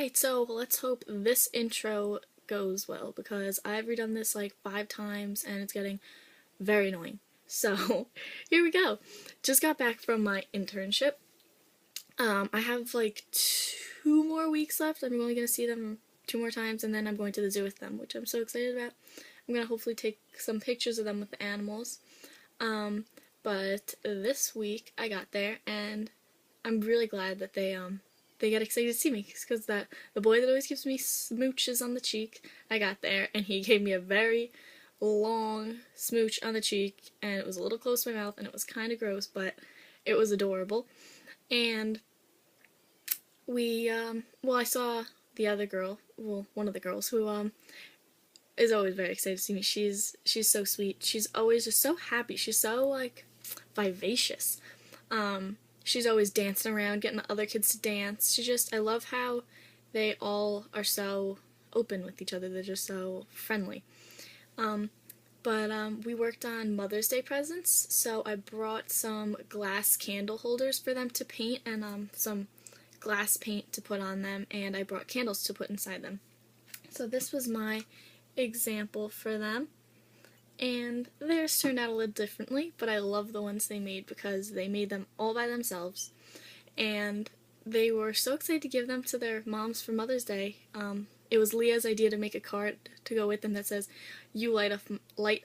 Alright, so let's hope this intro goes well because I've redone this like 5 times and it's getting very annoying. So, here we go. Just got back from my internship. I have like 2 more weeks left. I'm only going to see them 2 more times and then I'm going to the zoo with them, which I'm so excited about. I'm going to hopefully take some pictures of them with the animals. But this week I got there and I'm really glad that they get excited to see me because the boy that always gives me smooches on the cheek, I got there and he gave me a very long smooch on the cheek and it was a little close to my mouth and it was kind of gross, but it was adorable. And I saw the other girl, well, one of the girls who is always very excited to see me. She's so sweet. She's always just so happy. She's so like vivacious. She's always dancing around, getting the other kids to dance. I love how they all are so open with each other. They're just so friendly. We worked on Mother's Day presents, so I brought some glass candle holders for them to paint and some glass paint to put on them, and I brought candles to put inside them. So this was my example for them. And theirs turned out a little differently, but I love the ones they made because they made them all by themselves. And they were so excited to give them to their moms for Mother's Day. It was Leah's idea to make a card to go with them that says, "You light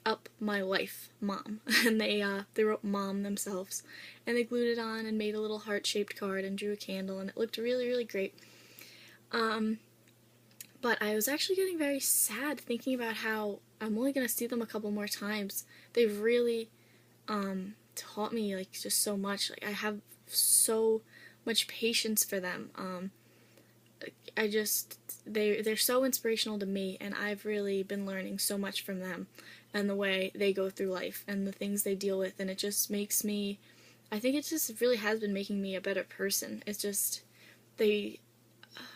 up my life, Mom." And they wrote Mom themselves. And they glued it on and made a little heart-shaped card and drew a candle, and it looked really, really great. But I was actually getting very sad thinking about how I'm only going to see them a couple more times. They've really taught me like just so much. Like I have so much patience for them. They're so inspirational to me, and I've really been learning so much from them and the way they go through life and the things they deal with, and it just makes me, I think it just really has been making me a better person. It's just, they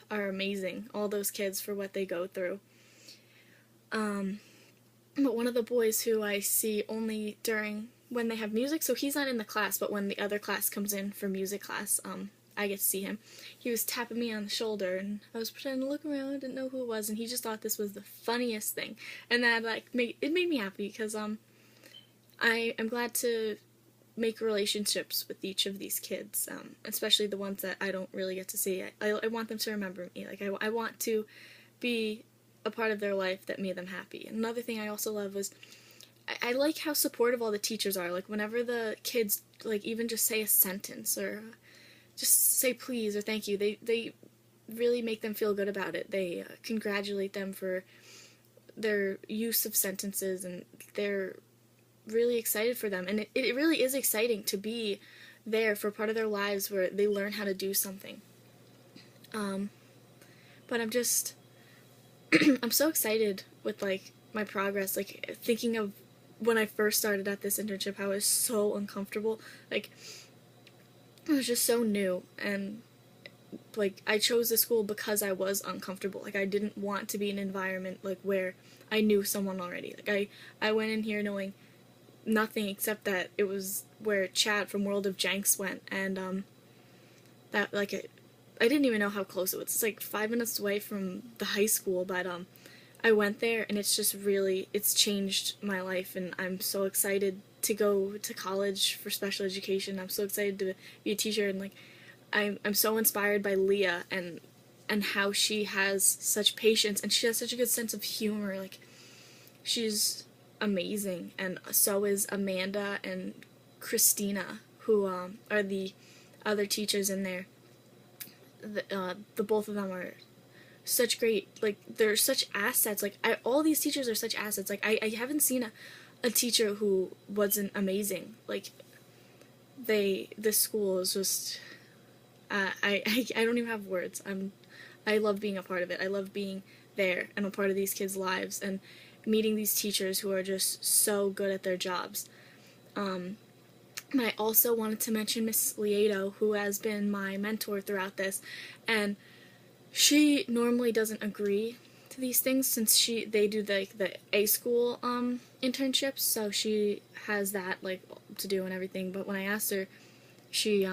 are amazing, all those kids, for what they go through. But one of the boys who I see only during when they have music, so he's not in the class, but when the other class comes in for music class, I get to see him. He was tapping me on the shoulder, and I was pretending to look around, didn't know who it was, and he just thought this was the funniest thing, and that it made me happy because I am glad to make relationships with each of these kids, especially the ones that I don't really get to see. I want them to remember me. Like I want to be a part of their life that made them happy. And another thing I also love was I like how supportive all the teachers are. Like whenever the kids like even just say a sentence or just say please or thank you, they really make them feel good about it. They congratulate them for their use of sentences, and they're really excited for them. And it really is exciting to be there for part of their lives where they learn how to do something. But I'm so excited with like my progress, like thinking of when I first started at this internship, how I was so uncomfortable. Like it was just so new, and like I chose this school because I was uncomfortable. Like I didn't want to be in an environment like where I knew someone already. Like I went in here knowing nothing except that it was where Chad from World of Janks went, and that like I didn't even know how close it was. It's like 5 minutes away from the high school, but I went there and it's changed my life, and I'm so excited to go to college for special education. I'm so excited to be a teacher, and like I'm so inspired by Leah and how she has such patience and she has such a good sense of humor. Like she's amazing, and so is Amanda and Christina, who are the other teachers in there. The both of them are such great, like they're such assets. Like all these teachers are such assets. Like I haven't seen a teacher who wasn't amazing. Like this school is just I don't even have words. I love being a part of it. I love being there and a part of these kids' lives and meeting these teachers who are just so good at their jobs. I also wanted to mention Miss Lieto, who has been my mentor throughout this, and she normally doesn't agree to these things since they do the A school internships, so she has that like to do and everything. But when I asked her, she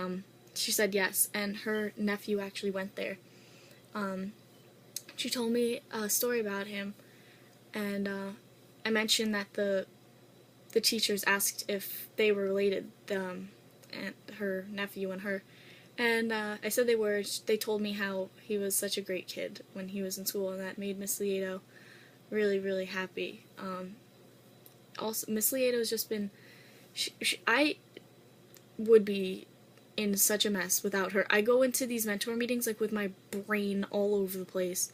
said yes, and her nephew actually went there. she told me a story about him, and I mentioned that the teachers asked if they were related, and her nephew and her, and I said they were. They told me how he was such a great kid when he was in school, and that made Miss Lieto really, really happy. Also, Miss Lieto has just been. I would be in such a mess without her. I go into these mentor meetings like with my brain all over the place,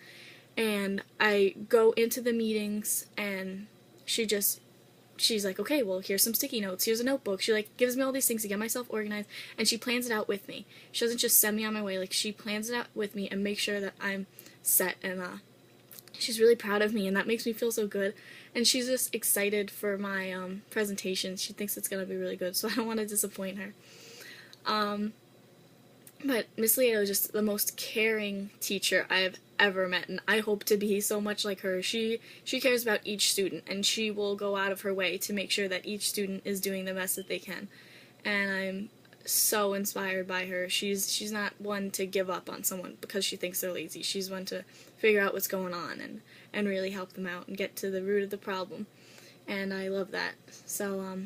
and I go into the meetings, and she's like, okay, well, here's some sticky notes, here's a notebook. She like gives me all these things to get myself organized, and she plans it out with me. She doesn't just send me on my way, like she plans it out with me and makes sure that I'm set, and she's really proud of me, and that makes me feel so good. And she's just excited for my presentation. She thinks it's gonna be really good, so I don't want to disappoint her. But Miss Leo is just the most caring teacher I've ever met, and I hope to be so much like her. She cares about each student, and she will go out of her way to make sure that each student is doing the best that they can. And I'm so inspired by her. She's not one to give up on someone because she thinks they're lazy. She's one to figure out what's going on and really help them out and get to the root of the problem. And I love that. So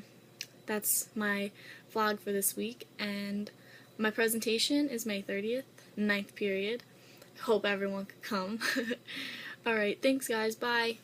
that's my vlog for this week, and my presentation is May 30th, 9th period. Hope everyone could come. Alright, thanks guys, bye!